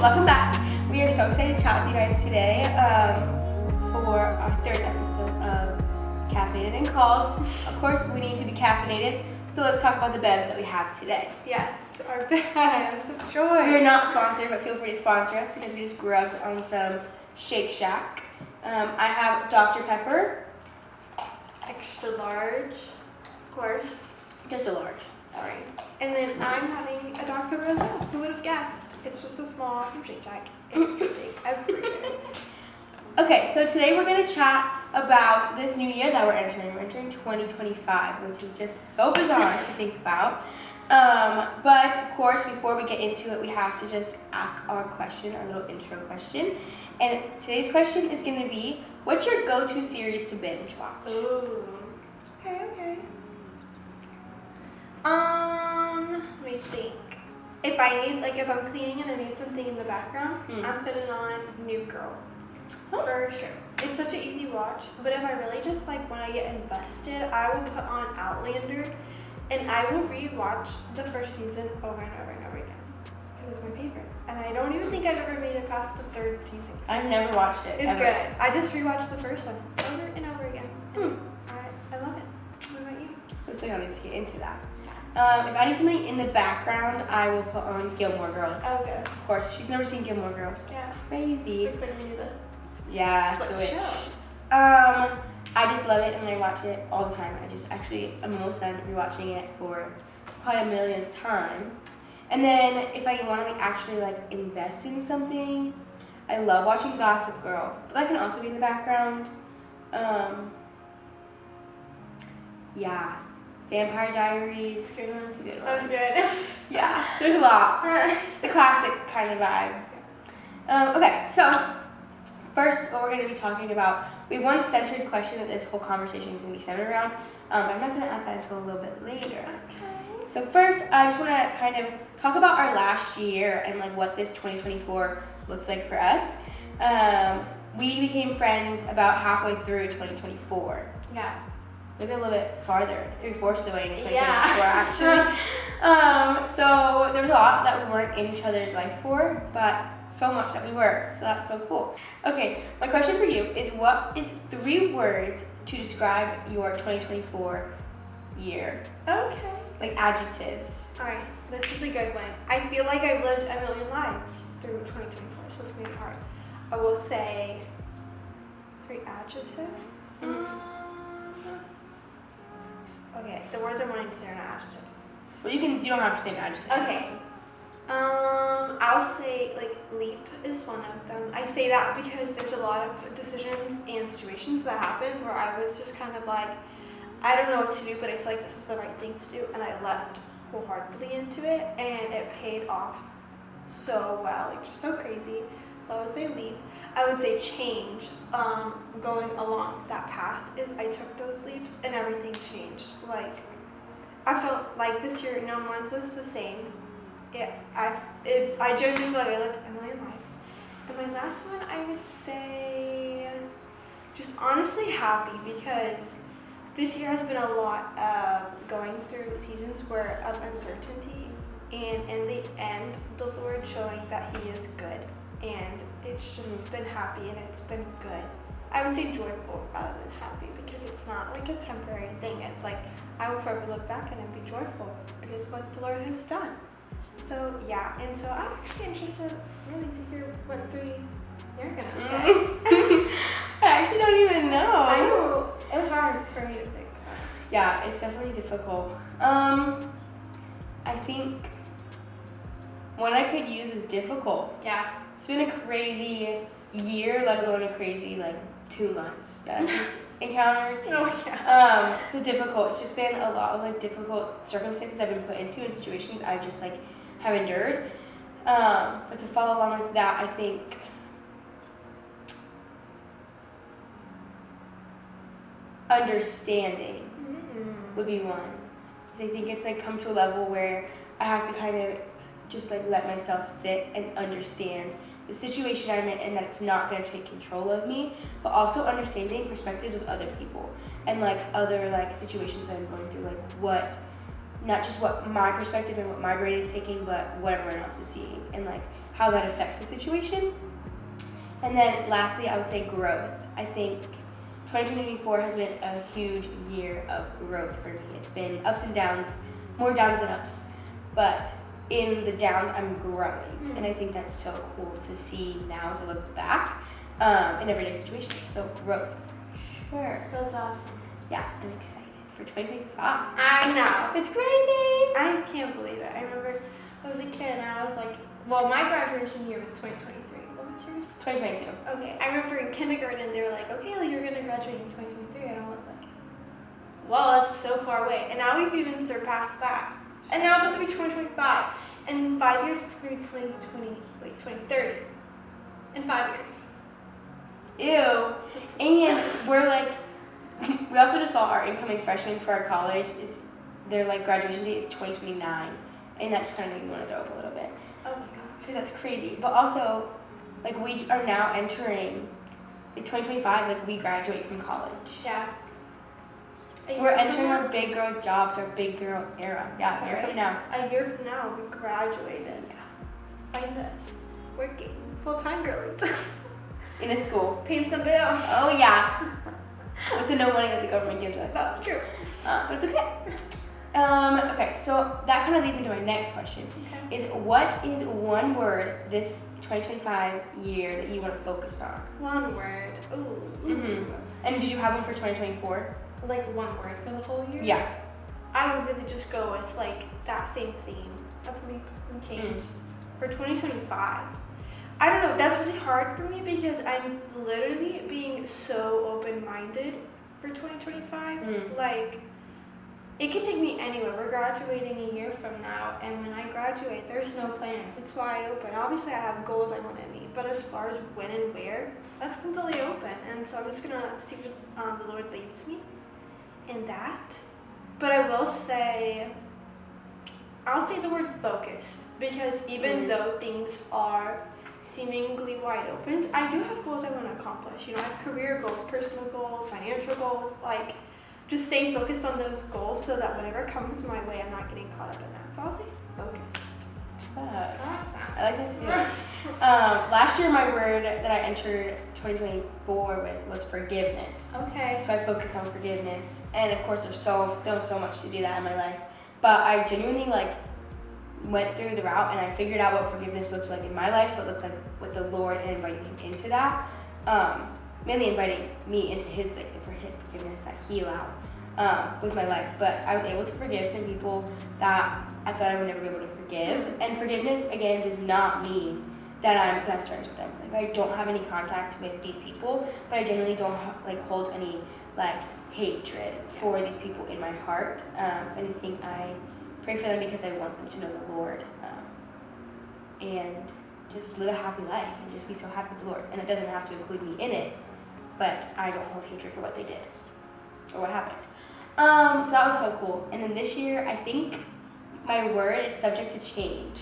Welcome back. We are so excited to chat with you guys today for our third episode of Caffeinated and Called. Of course, we need to be caffeinated, so let's talk about the bevs that we have today. Yes, our bevs of joy. We are not sponsored, but feel free to sponsor us because we just grubbed on some Shake Shack. I have Dr. Pepper. Extra large, of course. Just a large. Sorry. And then I'm having a Dr. Rosa. Who would have guessed? It's just a small from Shake Shack. It's too big everywhere. Okay, so today we're going to chat about this new year that we're entering. We're entering 2025, which is just so bizarre to think about. But of course, before we get into it, we have to just ask our question, our little intro question. And today's question is going to be, what's your go-to series to binge watch? Ooh. Okay. Let me think. If I'm cleaning and I need something in the background, I'm putting on New Girl. Oh. For sure. It's such an easy watch, but if I really just when I get invested, I will put on Outlander, and I will re-watch the first season over and over and over again because it's my favorite. And I don't even think I've ever made it past the third season. I've never watched it. It's ever. good. I just re-watched the first one over and over again. And I love it. What about you? Looks like I need to get into that. If I need something in the background, I will put on Gilmore Girls. Oh, good. Of course, she's never seen Gilmore Girls. Yeah. Crazy. Looks like we do the Yeah, switch. I just love it and I watch it all the time. I'm almost done rewatching it for probably a millionth time. And then if I want to actually invest in something, I love watching Gossip Girl, but that can also be in the background. Yeah, Vampire Diaries. Good one. That's a good That one. was good. Yeah, there's a lot. The classic kind of vibe. Okay, so first, what we're going to be talking about, we have one centered question that this whole conversation is going to be centered around, but I'm not going to ask that until a little bit later. Okay. So first, I just want to kind of talk about our last year and what this 2024 looks like for us. We became friends about halfway through 2024. Yeah. Maybe a little bit farther, 3/4 the way in 2024 Yeah. actually. So there was a lot that we weren't in each other's life for, but so much that we were, so that's so cool. Okay, my question for you is, what is 3 words to describe your 2024 year? Okay. Adjectives. Alright, this is a good one. I feel like I've lived a million lives through 2024, so it's gonna be hard. I will say 3 adjectives. Okay, the words I'm wanting to say are not adjectives. Well, you don't have to say an adjective. Okay. I'll say leap is one of them. I say that because there's a lot of decisions and situations that happened where I was just kind of I don't know what to do, but I feel like this is the right thing to do, and I leapt wholeheartedly into it, and it paid off so well, just so crazy. So I would say leap. I would say change. Going along that path is I took those leaps and everything changed. I felt like this year no month was the same. I genuinely feel like I lived a million lives. And my last one, I would say just honestly happy, because this year has been a lot of going through seasons of uncertainty, and in the end, the Lord showing that He is good. And it's just been happy and it's been good. I would say joyful rather than happy, because it's not a temporary thing. It's I will forever look back and be joyful because of what the Lord has done. So yeah, and so I'm actually interested really to hear what 3 you're gonna say. I actually don't even know. I know. It was hard for me to pick. So. Yeah, it's definitely difficult. I think one I could use is difficult. Yeah. It's been a crazy year, let alone a crazy 2 months that I've just encountered. Oh yeah. So difficult. It's just been a lot of difficult circumstances I've been put into and situations I've just have endured. But to follow along with that, I think understanding would be one. Because I think it's come to a level where I have to kind of just let myself sit and understand the situation I'm in, and that it's not going to take control of me, but also understanding perspectives of other people and other situations that I'm going through, what not just what my perspective and what my brain is taking, but what everyone else is seeing, and how that affects the situation. And then lastly, I would say growth. I think 2024 has been a huge year of growth for me. It's been ups and downs, more downs than ups, but in the downs, I'm growing, and I think that's so cool to see now as I look back in everyday situations. So growth, sure. That's awesome. Yeah, I'm excited for 2025. I know. It's crazy. I can't believe it. I remember I was a kid and I was like, well, my graduation year was 2023. What was yours? 2022. Okay, I remember in kindergarten they were like, okay, like you're gonna graduate in 2023, and I was like, well, that's so far away, and now we've even surpassed that, and now it's gonna be 2025, and in 5 years it's gonna be 2030, in 5 years. Ew. And we're like, we also just saw our incoming freshmen for our college is their like graduation date is 2029, and that just kind of made me want to throw up a little bit Oh my gosh. because that's crazy. But also, like we are now entering like 2025, like we graduate from college. Yeah. We're entering our big girl jobs, our big girl era. Yeah, a year from now. A year from now, we graduated. Yeah. Find us working full-time girls. In a school. Paying some bills. Oh yeah. With the no money that the government gives us. That's true. But it's okay. Okay, so that kind of leads into my next question. Okay. Is what is one word this 2025 year that you want to focus on? One word. Ooh. Mm-hmm. And did you have one for 2024? Like one word for the whole year? Yeah. I would really just go with like that same theme of leap and change for 2025. I don't know, that's really hard for me because I'm literally being so open-minded for 2025. Like, it could take me anywhere. We're graduating a year from now, and when I graduate, there's no plans. It's wide open. Obviously, I have goals I want to meet, but as far as when and where, that's completely open. And so I'm just gonna see what the Lord leads me in that. But I will say, I'll say the word focused, because even though things are seemingly wide open, I do have goals I want to accomplish. You know, I have career goals, personal goals, financial goals, like just staying focused on those goals so that whatever comes my way, I'm not getting caught up in that. So I'll say focused. I like that too. Last year, my word that I entered 2024 with was forgiveness. Okay. So I focused on forgiveness, and of course, there's still so much to do that in my life. But I genuinely like went through the route, and I figured out what forgiveness looks like in my life, but looked like with the Lord and inviting Him into that. Mainly inviting me into His like the forgiveness that He allows with my life. But I was able to forgive some people that I thought I would never be able to forgive. And forgiveness again does not mean that I'm best friends with them. Like I don't have any contact with these people, but I genuinely don't like hold any like hatred for these people in my heart. If anything, I pray for them because I want them to know the Lord and just live a happy life and just be so happy with the Lord. And it doesn't have to include me in it, but I don't hold hatred for what they did or what happened. So that was so cool. And then this year, I think my word, it's subject to change.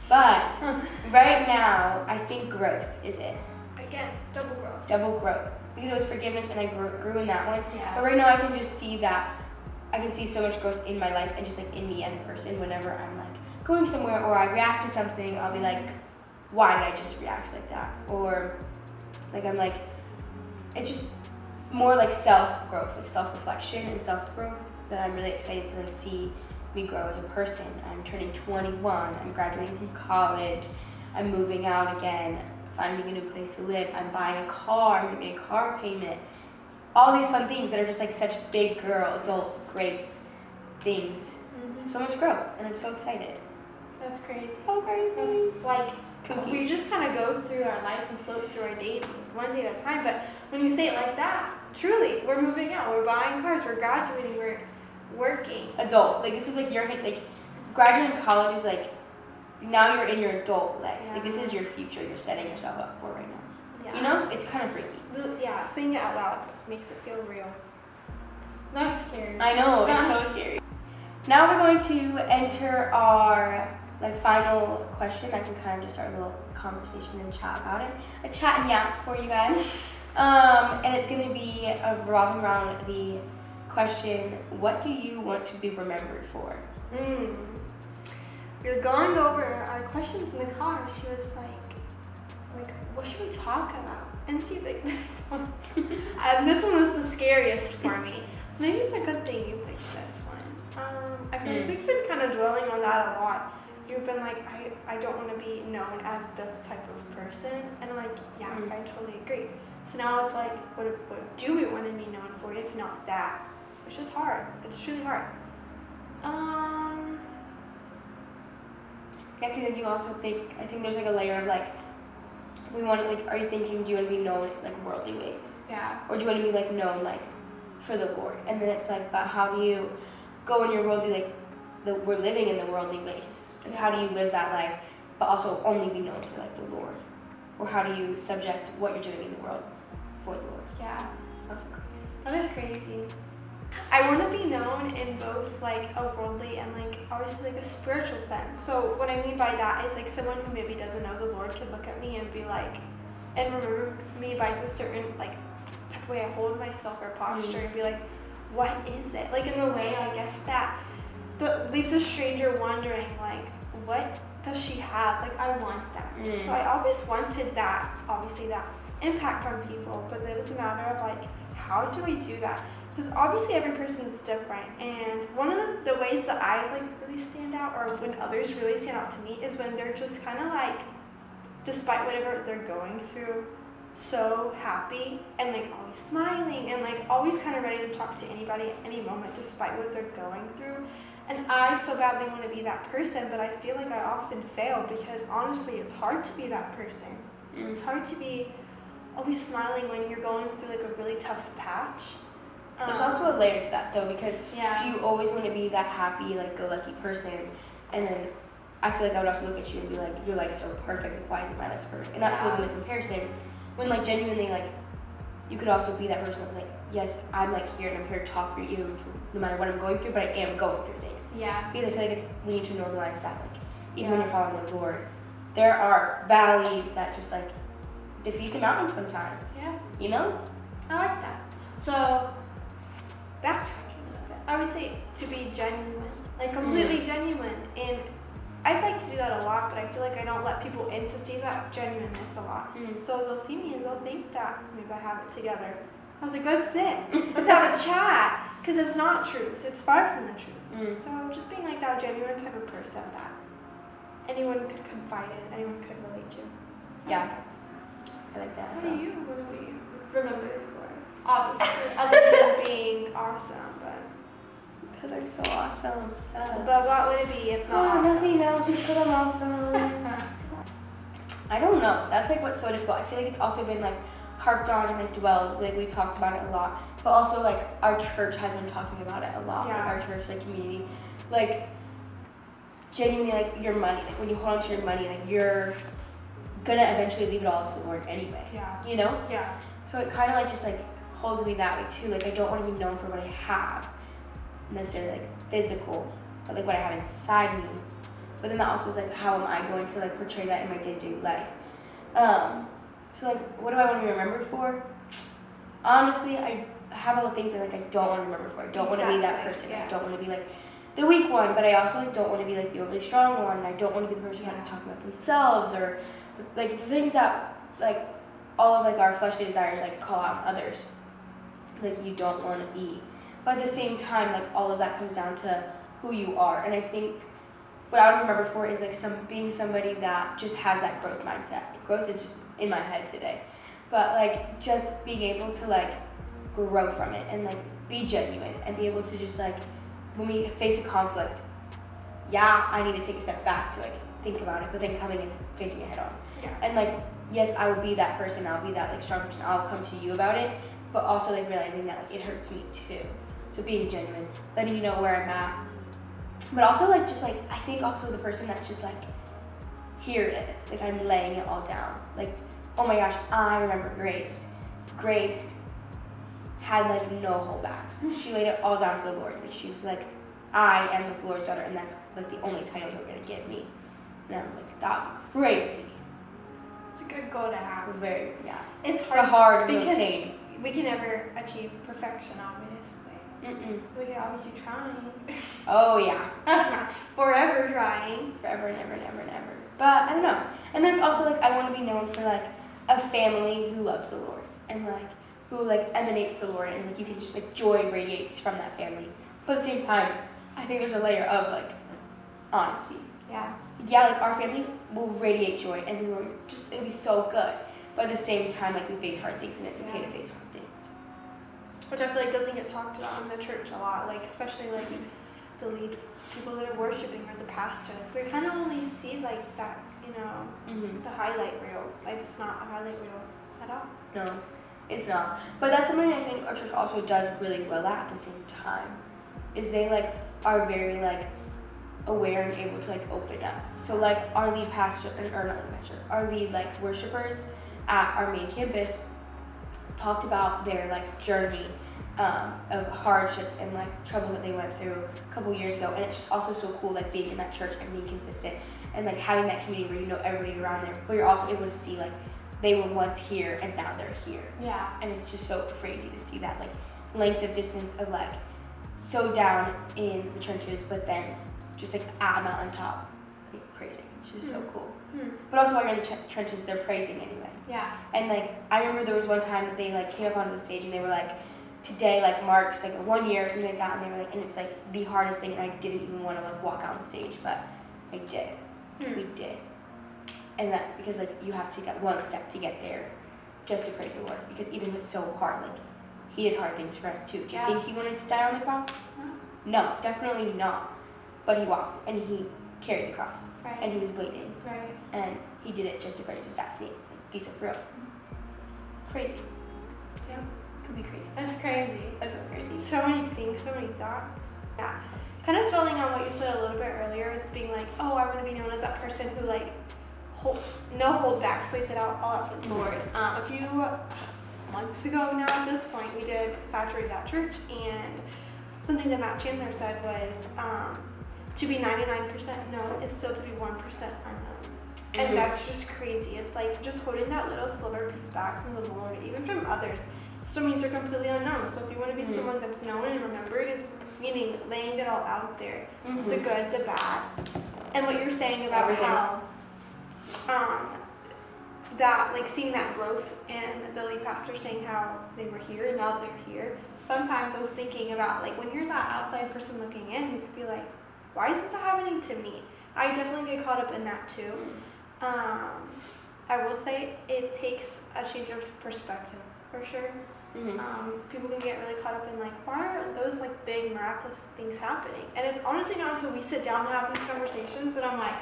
But right now, I think growth is it. Again, double growth. Double growth. Because it was forgiveness and I grew in that one. Yeah. But right now I can just see that, I can see so much growth in my life and just like in me as a person. Whenever I'm like going somewhere or I react to something, I'll be like, why did I just react like that? Or like I'm like, it's just more like self-growth, like self-reflection and self-growth that I'm really excited to like see me grow as a person. I'm turning 21, I'm graduating from college, I'm moving out again, finding a new place to live, I'm buying a car, I'm getting a car payment. All these fun things that are just like such big girl, adult grace things. So much growth, and I'm so excited. That's crazy. So crazy. That's like, Kooky. we just kind of go through our life and float through our days one day at a time. But when you say it like that, truly, we're moving out, we're buying cars, we're graduating, we're working. Adult, like this is like your like graduating college is like now you're in your adult life. Yeah. Like this is your future. You're setting yourself up for right now. Yeah. You know, it's kind of freaky. Yeah, saying it out loud makes it feel real. That's scary. I know, it's so scary. Now we're going to enter our like final question. I can kind of just start a little conversation and chat about it. A chat and yap for you guys. And it's going to be revolving around the question, what do you want to be remembered for? We were going over our questions in the car. She was like, what should we talk about? And she picked this one. And this one was the scariest for me. So maybe it's a good thing you picked this one. I feel like we've been kind of dwelling on that a lot. You've been like, I don't want to be known as this type of person. And I'm like, yeah, I totally agree. So now it's like, what do we want to be known for if not that? It's just hard. It's truly hard. Yeah, because then you also I think there's like a layer of like, we want to like, are you thinking, do you want to be known like worldly ways? Yeah. Or do you want to be like known like for the Lord? And then it's like, but how do you go in your worldly, like, we're living in the worldly ways. Like, how do you live that life, but also only be known for like the Lord? Or how do you subject what you're doing in the world for the Lord? Yeah. Sounds so crazy. That is crazy. I want to be known in both like a worldly and like obviously like a spiritual sense. So what I mean by that is like someone who maybe doesn't know the Lord could look at me and be like, and remember me by the certain like type of way I hold myself or posture and be like, what is it? Like in a way I guess that leaves a stranger wondering like, what does she have? Like I want that. So I always wanted that, obviously that impact on people, but it was a matter of like, how do we do that? Because obviously every person is different, and one of the ways that I like really stand out, or when others really stand out to me, is when they're just kind of like, despite whatever they're going through, so happy and like always smiling and like always kind of ready to talk to anybody at any moment, despite what they're going through. And I so badly want to be that person, but I feel like I often fail because honestly, it's hard to be that person. It's hard to be always smiling when you're going through like a really tough patch. There's also a layer to that though, because yeah. do you always want to be that happy, like go-lucky person? And then I feel like I would also look at you and be like, your life's so perfect, like, why isn't my life perfect? And that goes into comparison. When like genuinely like, you could also be that person that's like, yes, I'm like here and I'm here to talk for you no matter what I'm going through, but I am going through things. Yeah. Because I feel like we need to normalize that. Like even when you're following the Lord, there are valleys that just like defeat the mountain sometimes. Yeah. You know? I like that. So backtracking a little bit, I would say to be genuine, like completely genuine. And I like to do that a lot, but I feel like I don't let people in to see that genuineness a lot. So they'll see me and they'll think that maybe I have it together. I was like, let's sit, let's have a chat, because it's not truth. It's far from the truth. So just being like that genuine type of person that anyone could confide in, anyone could relate to. Yeah. I like that as well. What do you remember it for? Obviously, other than being awesome, but. Because I'm so awesome. But what would it be if not awesome? Nothing else, just because I'm awesome. I don't know. That's like what's so difficult. I feel like it's also been like harped on and like dwelled. Like we've talked about it a lot. But also like our church has been talking about it a lot. Yeah. Like our church, like community. Like genuinely like your money. Like when you hold on to your money, like you're gonna eventually leave it all to the Lord anyway. Yeah. You know? Yeah. So it kind of like just like holds me that way too. Like I don't want to be known for what I have, necessarily like physical, but like what I have inside me. But then that also is like, how am I going to like portray that in my day-to-day life? So like, what do I want to be remembered for? Honestly, I have all the things that like I don't want to remember for. I don't want to be that person. Yeah. I don't want to be like the weak one, but I also like don't want to be like the overly strong one. And I don't want to be the person that's talking about themselves or like the things that like all of like our fleshly desires like call out on others. Like you don't want to be. But at the same time, like all of that comes down to who you are. And I think what I would remember for is like being somebody that just has that growth mindset. Growth is just in my head today. But like just being able to like grow from it and like be genuine and be able to just like when we face a conflict, yeah, I need to take a step back to like think about it, but then coming and facing it head on. Yeah. And like, yes, I will be that person, I'll be that like strong person, I'll come to you about it, but also like realizing that like it hurts me too. So being genuine, letting you know where I'm at. But also like just like I think also the person that's just like, here it is. Like I'm laying it all down. Like, oh my gosh, I remember Grace. Grace had like no holdbacks. She laid it all down for the Lord. Like she was like, I am the Lord's daughter, and that's like the only title you're gonna give me. And I'm like, that's crazy. It's a good goal to have. It's very, yeah. It's It's a hard to because obtain. we can never achieve perfection, obviously. We can always be trying. Oh yeah. Forever trying. Forever and ever and ever and ever. But I don't know. And then it's also like I want to be known for like a family who loves the Lord and like who like emanates the Lord, and like you can just like joy radiates from that family. But at the same time, I think there's a layer of like honesty. Yeah. Yeah, like our family will radiate joy and we will just, it'll be so good. But at the same time, like we face hard things and it's okay to face hard things. Which I feel like doesn't get talked about in the church a lot, like especially like the lead people that are worshiping or the pastor. We kind of only see like that, you know, the highlight reel. Like it's not a highlight reel at all. No, it's not. But that's something I think our church also does really well at the same time. Is they like are very like aware and able to like open up. So like our lead pastor, or not lead pastor, our lead like worshipers at our main campus talked about their like journey of hardships and like troubles that they went through a couple years ago, and it's just also so cool like being in that church and being consistent and like having that community where you know everybody around there, but you're also able to see like they were once here and now they're here. Yeah. And it's just so crazy to see that like length of distance of like so down in the trenches, but then just like at a mountaintop, like praising. It's just so cool. But also while you're in the trenches, they're praising anyway. Yeah. And like I remember there was one time that they like came up onto the stage and they were like, today like marks like 1 year or something like that, and they were like, and it's like the hardest thing, and I didn't even want to like walk out on stage, but I did. We did. And that's because like you have to get one step to get there, just to praise the Lord. Because even if it's so hard, like He did hard things for us too. Do you think He wanted to die on the cross? No, definitely not. But He walked and He carried the cross, Right. and He was bleeding, Right. and He did it just to praise His stats. These are real. Crazy. Yeah. Could be crazy. That's crazy. That's so crazy. So many things, so many thoughts. Yeah. Kind of dwelling on what you said a little bit earlier, it's being like, oh, I want to be known as that person who like no hold back, lays it out all out for the Lord. A few months ago now at this point, we did Saturate at Church, and something that Matt Chandler said was to be 99% known is still to be 1% unknown. And that's just crazy. It's like just holding that little sliver piece back from the Lord, even from others, still means you're completely unknown. So if you want to be someone that's known and remembered, it's meaning laying it all out there, the good, the bad, and what you're saying about how that like seeing that growth in the lead pastor saying how they were here and now they're here. Sometimes I was thinking about like when you're that outside person looking in, you could be like, why isn't that happening to me? I definitely get caught up in that too. I will say it takes a change of perspective for sure. People can get really caught up in like, why are those like big miraculous things happening? And it's honestly not until we sit down and have these conversations that I'm like,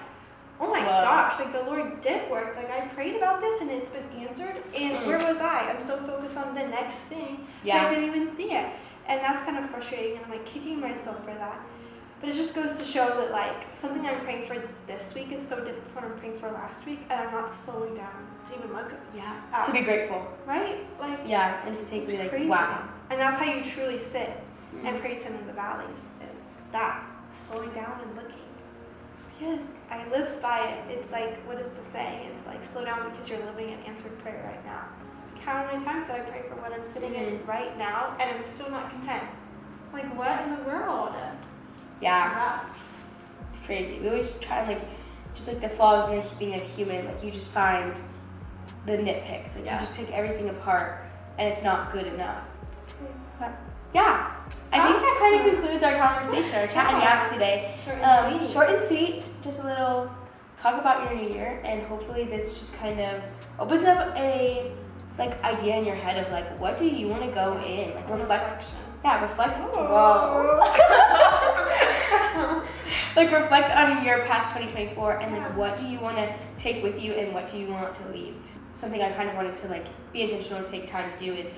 oh my gosh, like the Lord did work. Like I prayed about this and it's been answered. And where was I? I'm so focused on the next thing that I didn't even see it. And that's kind of frustrating, and I'm like kicking myself for that. But it just goes to show that like something I'm praying for this week is so different from what I'm praying for last week, and I'm not slowing down to even look to be grateful. Right? Like and to take it's me like crazy. wow. And that's how you truly sit and praise Him in the valleys, is that slowing down and looking. Because I live by it. It's like, what is the saying? It's like, slow down because you're living an answered prayer right now. Like, how many times did I pray for what I'm sitting in right now, and I'm still not content? Like, what in the world? Yeah. It's crazy. We always try and like, just like the flaws in being a human, like you just find the nitpicks. Like you just pick everything apart, and it's not good enough. But, I think that kind of concludes our conversation, our chat and yap today. Short and sweet, just a little talk about your new year, and hopefully this just kind of opens up a like idea in your head of like what do you want to go in, like reflect. Reflect. Whoa. Like reflect on a year past 2024, and like what do you want to take with you, and what do you want to leave. Something I kind of wanted to like be intentional and take time to do is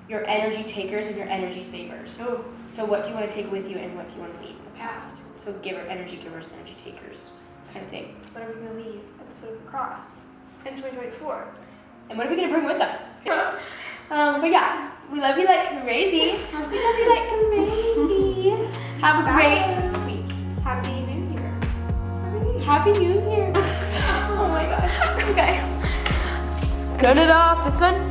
your energy takers and your energy savers. So what do you want to take with you, and what do you want to leave in the past? So energy givers and energy takers kind of thing. What are we going to leave at the foot of the cross in 2024? And what are we going to bring with us? But yeah, we love you like crazy. We love you like crazy. Have a great week. Happy New Year. Happy New Year. Oh my gosh. Okay. Turn it off. This one.